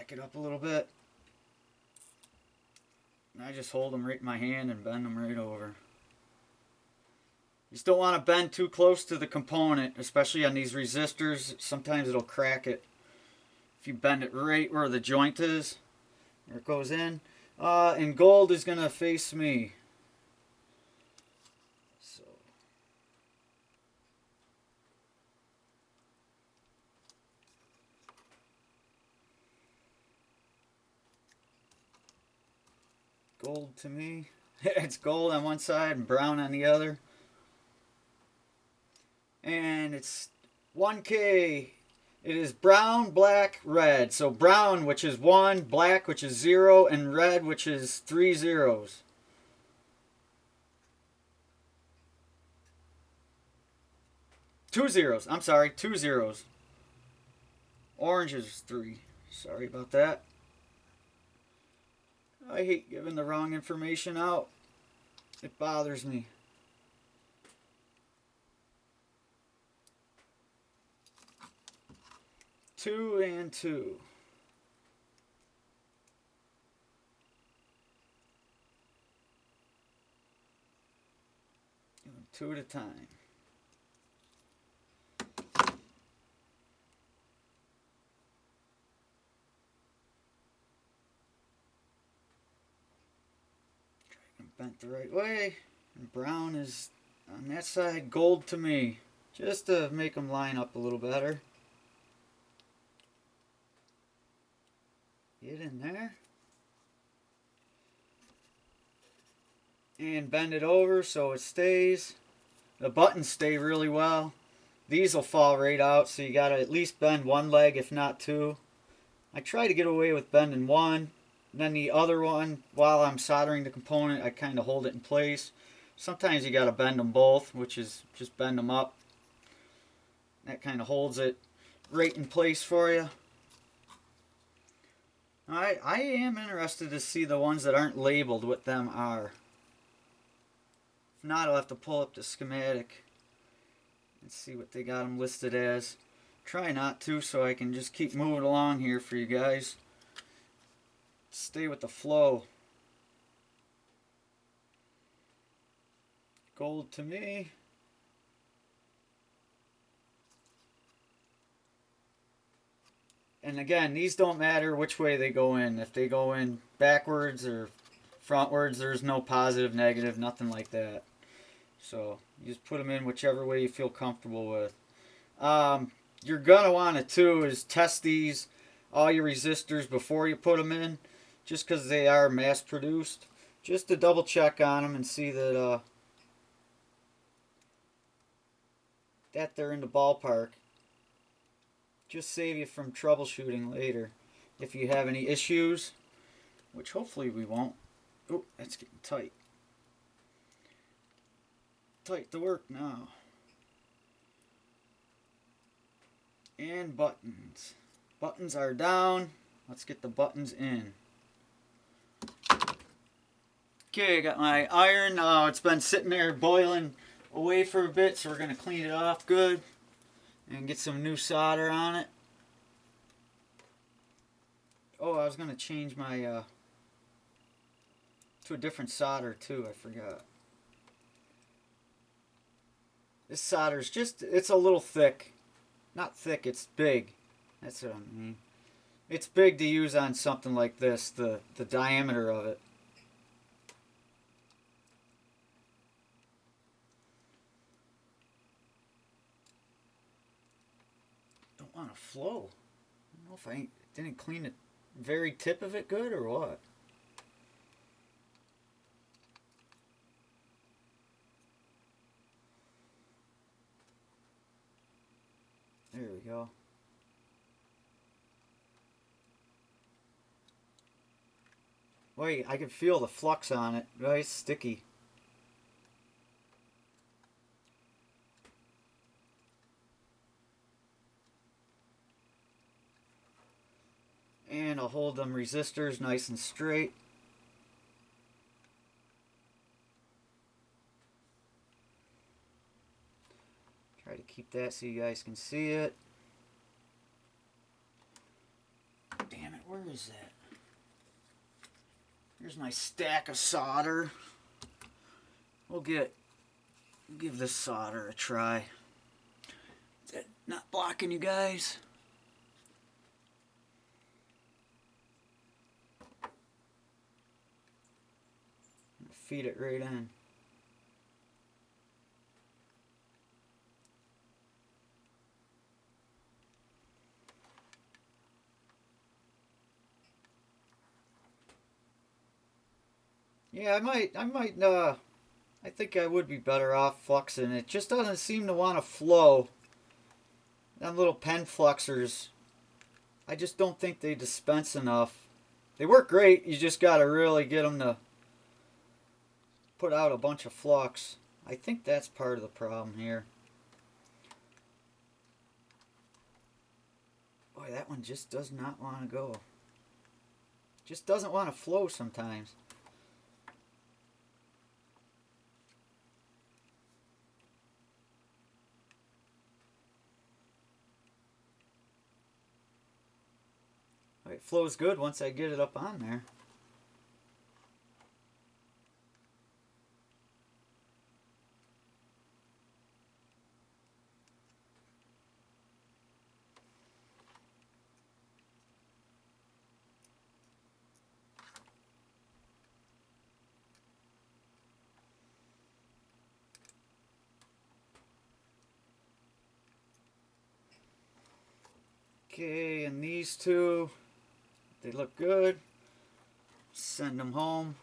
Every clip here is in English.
back it up a little bit. And I just hold them right in my hand and bend them right over. You still want to bend too close to the component, especially on these resistors. Sometimes it'll crack it. If you bend it right where the joint is, there it goes in. And gold is going to face me. So gold to me. It's gold on one side and brown on the other. And it's 1K. It is brown, black, red. So brown, which is 1, black, which is 0, and red, which is 3 zeros. Two zeros. I'm sorry, 2 zeros. Orange is 3. Sorry about that. I hate giving the wrong information out. It bothers me. Two and two. Two at a time. Bent the right way. And brown is on that side, gold to me. Just to make them line up a little better. Get in there. And bend it over so it stays. The buttons stay really well. These will fall right out, so you gotta at least bend one leg, if not two. I try to get away with bending one. Then the other one, while I'm soldering the component, I kind of hold it in place. Sometimes you gotta bend them both, which is just bend them up. That kind of holds it right in place for you. I am interested to see the ones that aren't labeled what them are. If not, I'll have to pull up the schematic and see what they got them listed as. Try not to, so I can just keep moving along here for you guys. Stay with the flow. Gold to me. And again, these don't matter which way they go in. If they go in backwards or frontwards, there's no positive, negative, nothing like that. So you just put them in whichever way you feel comfortable with. You're going to want to, too, is test these, all your resistors before you put them in, just because they are mass produced. Just to double check on them and see that, that they're in the ballpark. Just save you from troubleshooting later if you have any issues, which hopefully we won't. Oh, that's getting tight. Tight to work now. And buttons. Buttons are down. Let's get the buttons in. Okay, I got my iron. It's been sitting there boiling away for a bit, so we're going to clean it off good and get some new solder on it. Oh, I was going to change my to a different solder too. I forgot. This solder's just, it's a little thick. Not thick, it's big. That's what I mean. It's big to use on something like this, the diameter of it. Don't want to flow. I don't know if I didn't clean the very tip of it good or what. There we go. Wait, I can feel the flux on it. Very sticky. And I'll hold them resistors nice and straight. Try to keep that so you guys can see it. Damn it, Where is that? Here's my stack of solder. We'll give this solder a try. Is that not blocking you guys? Feed it right in. Yeah, I think I would be better off fluxing. It just doesn't seem to want to flow. Them little pen fluxers, I just don't think they dispense enough. They work great, you just gotta really get them to put out a bunch of flux. I think that's part of the problem here. Boy, that one just does not want to go. Just doesn't want to flow sometimes. It flows good once I get it up on there. Okay, and these two, they look good. Send them home.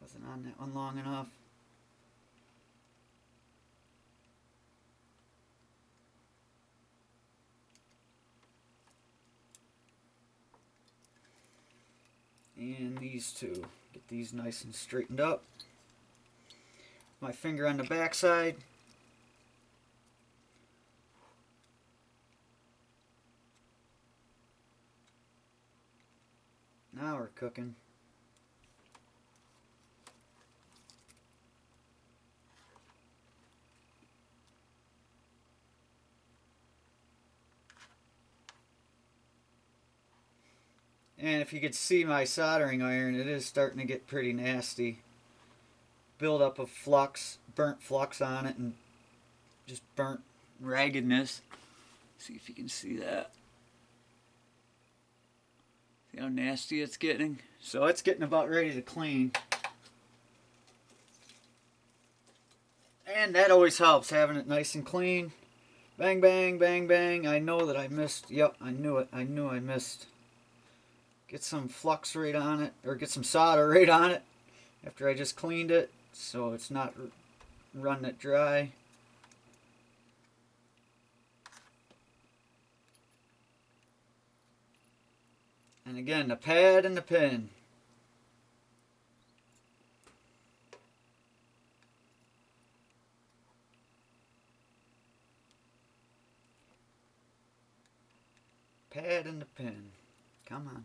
Wasn't on that one long enough. And these two, get these nice and straightened up. My finger on the back side. Now we're cooking. And if you could see my soldering iron, it is starting to get pretty nasty. Build up of flux, burnt flux on it, and just burnt raggedness. See if you can see that. See how nasty it's getting? So it's getting about ready to clean. And that always helps, having it nice and clean. Bang, bang, bang, bang. I know that I missed. Yep, I knew it. I knew I missed. Get some flux right on it, or get some solder right on it after I just cleaned it, so it's not running it dry. And again, the pad and the pin. Pad and the pin. Come on.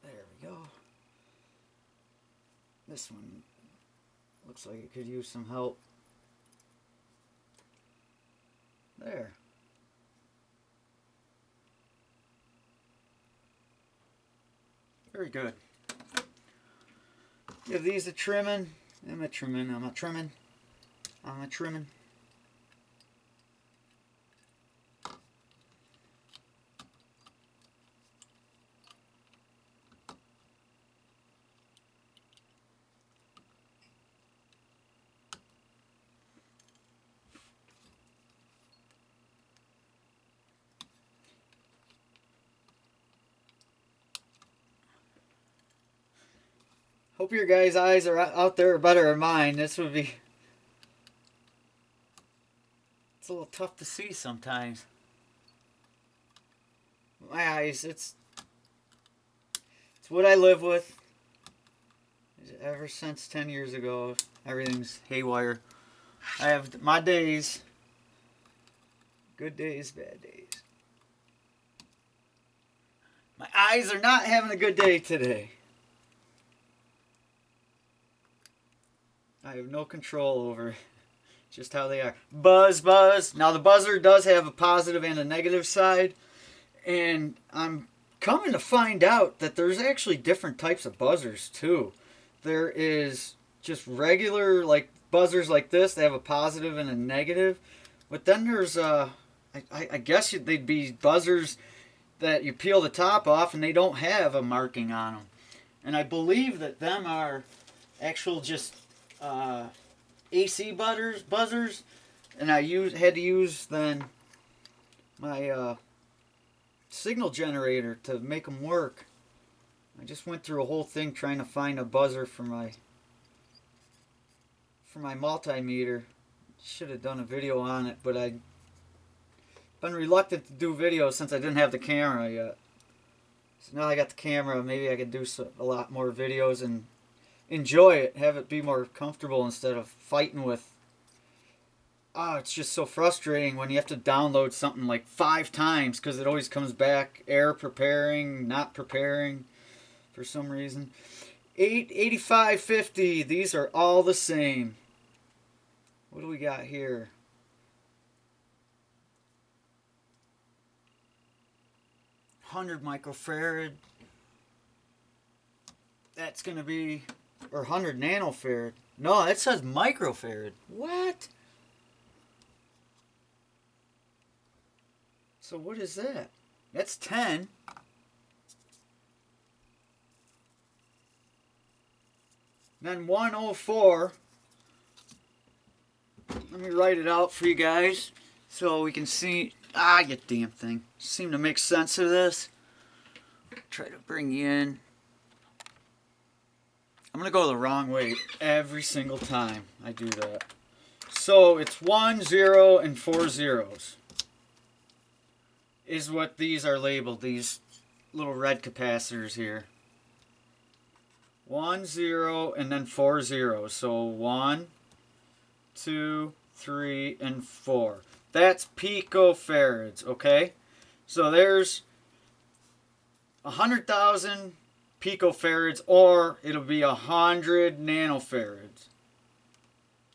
There we go. This one looks like it could use some help. There. Very good. Give these a trimming. I'm a trimming. Hope your guys' eyes are out there are better than mine. This would be... It's a little tough to see sometimes. My eyes, it's what I live with. Ever since 10 years ago, everything's haywire. I have my days. Good days, bad days. My eyes are not having a good day today. I have no control over just how they are. Buzz, buzz. Now the buzzer does have a positive and a negative side. And I'm coming to find out that there's actually different types of buzzers too. There is just regular like buzzers like this. They have a positive and a negative. But then there's I guess they'd be buzzers that you peel the top off and they don't have a marking on them. And I believe that them are actual just AC buzzers. And I had to use then my signal generator to make them work. I just went through a whole thing trying to find a buzzer for my multimeter. Should have done a video on it, but I've been reluctant to do videos since I didn't have the camera yet. So now I got the camera, maybe I could do a lot more videos and enjoy it, have it be more comfortable instead of fighting with. It's just so frustrating when you have to download something like 5 times because it always comes back error preparing, not preparing for some reason. 8550, these are all the same. What do we got here? $100 microfarad. That's going to be, or 100 nanofarad. No, it says microfarad. What? So what is that? That's 10. Then 104. Let me write it out for you guys so we can see. You damn thing. Seem to make sense of this. Try to bring you in. I'm going to go the wrong way every single time I do that. So it's 1, 0, and 4 zeros. Is what these are labeled, these little red capacitors here. 1, 0, and then 4 zeros. So 1, 2, 3, and 4. That's picofarads, okay? So there's 100,000 picofarads, or it'll be 100 nanofarads,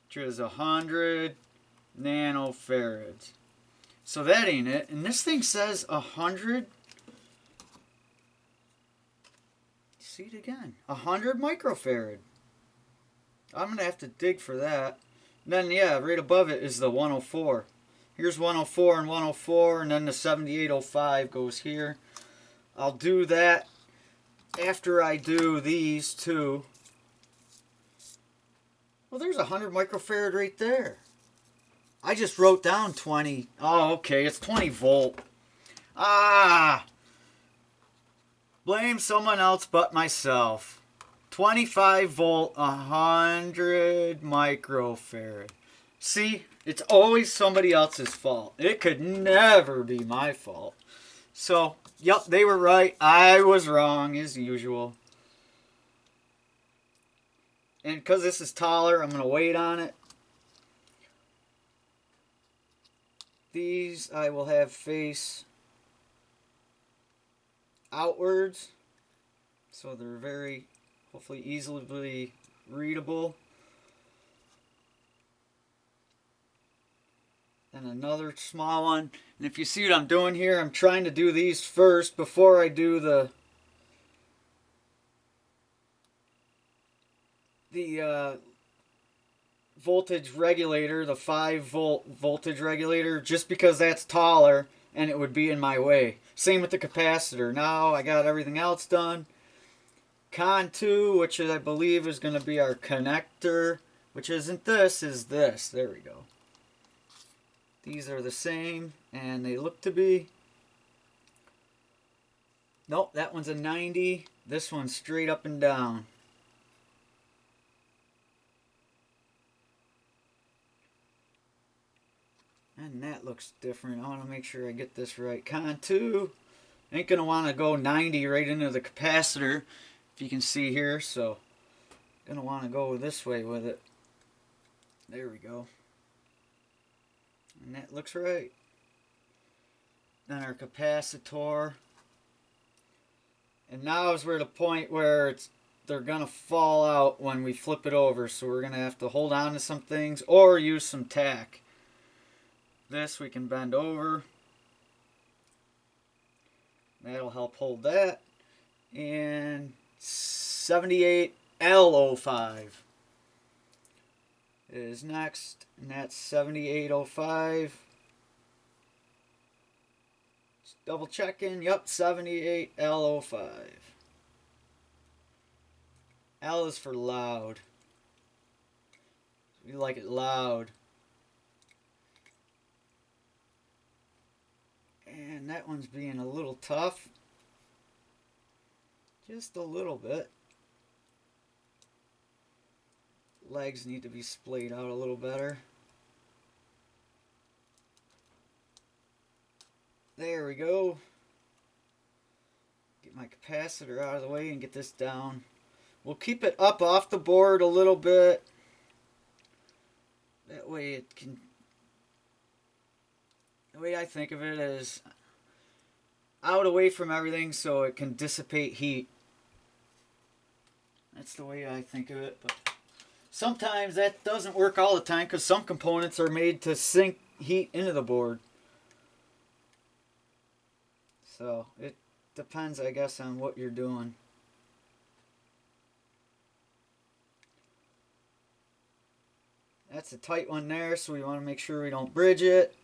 which is 100 nanofarads. So that ain't it. And this thing says 100. See it again. 100 microfarad. I'm going to have to dig for that. And then, yeah, right above it is the 104. Here's 104 and 104, and then the 7805 goes here. I'll do that after I do these two. Well, there's 100 microfarad right there. I just wrote down 20. Oh, okay, it's 20 volt. Blame someone else but myself. 25 volt, 100 microfarad. See, it's always somebody else's fault. It could never be my fault. So, yep, they were right. I was wrong, as usual. And because this is taller, I'm going to wait on it. These I will have face outwards, so they're very, hopefully easily readable. And another small one. And if you see what I'm doing here, I'm trying to do these first before I do the voltage regulator, the 5-volt voltage regulator, just because that's taller and it would be in my way. Same with the capacitor. Now I got everything else done. Con 2, which I believe is going to be our connector, which isn't this, is this. There we go. These are the same, and they look to be. Nope, that one's a 90. This one's straight up and down. And that looks different. I want to make sure I get this right. Con 2. Ain't going to want to go 90 right into the capacitor, if you can see here. So, going to want to go this way with it. There we go. And that looks right. Then our capacitor. And now is where the point where they're gonna fall out when we flip it over, so we're gonna have to hold on to some things or use some tack. This we can bend over. That'll help hold that. And 78L05 is next, and that's 7805. Just double checking. Yep, 78L05. L is for loud. We like it loud. And that one's being a little tough. Just a little bit. Legs need to be splayed out a little better. There we go. Get my capacitor out of the way and get this down. We'll keep it up off the board a little bit. That way it can... The way I think of it is out away from everything so it can dissipate heat. That's the way I think of it. But sometimes that doesn't work all the time because some components are made to sink heat into the board. So it depends, I guess, on what you're doing. That's a tight one there, so we want to make sure we don't bridge it.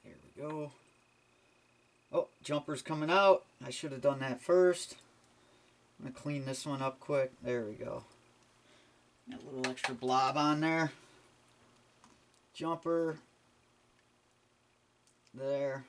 There we go. Oh, jumper's coming out. I should have done that first. I'm going to clean this one up quick. There we go. Got a little extra blob on there. Jumper. There.